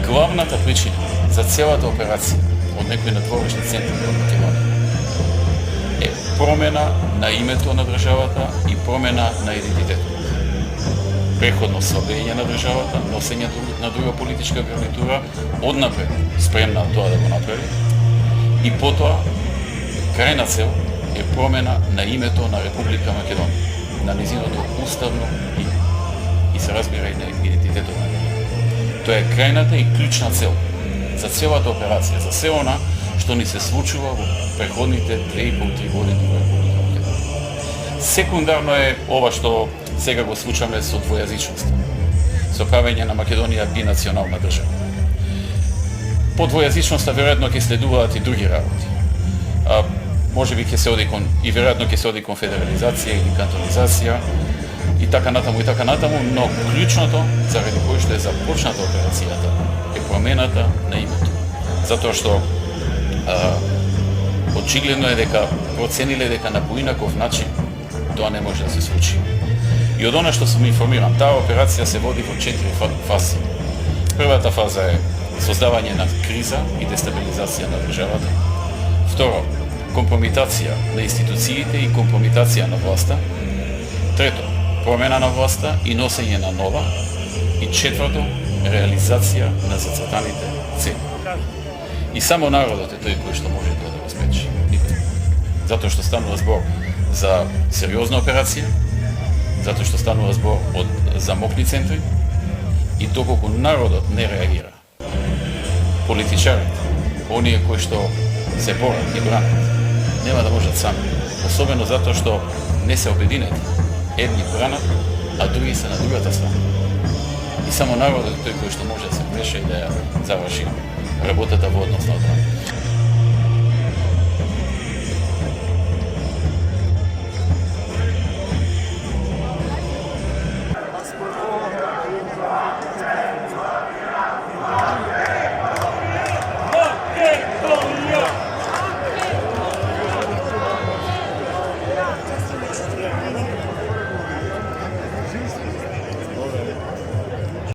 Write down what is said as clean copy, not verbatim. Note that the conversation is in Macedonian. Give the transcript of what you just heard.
Главната причина за целата операција од некои надворешни центри во Македонија е промена на името на државата и промена на идентитетот. Преходно слабење на државата, носење на друга политичка гарнитура, однапред спремна тоа да го направи, и потоа крајна цел е промена на името на Република Македонија, на незиното уставно име и се разбира и на идентитетот на неја. Тоа е крајната и клучна цел за целата операција, за се она што ни се случува во преходните 2,5-3 години во Република Македонија. Секундарно е ова што сега го случаме со двојазичноста, со правење на Македонија бинационална држава. По двојазичноста веројатно ќе следуваат и други работи. Може би ќе се оди и веројатно ќе се оди кон федерализација или кантонизација и така натаму, но клучното заради кој што е започната операцијата е промената на името. Затоа што очигледно е дека процениле дека на поинаков начин тоа не може да се случи. И од она што сум информиран, таа операција се води во 4 фази. Првата фаза е создавање на криза и дестабилизација на државата. Второ, компрометација на институциите и компрометација на власта. Трето, промена на власта и носење на нова. И четврто, реализација на зацртаните цели. И само народот е тој кој што може тоа да го спречи. Затоа што станува збор за сериозна операција, затоа што станува збор за мокни центри, и доколку народот не реагира, политичарите, оние кои што се борат и бранат, нема да можат сами, особено затоа што не се обединети. Едни бранат, а други се на другата страна. И само народот е тој кој што може да се вмеше и да ја заврши работата во однос на одбрана.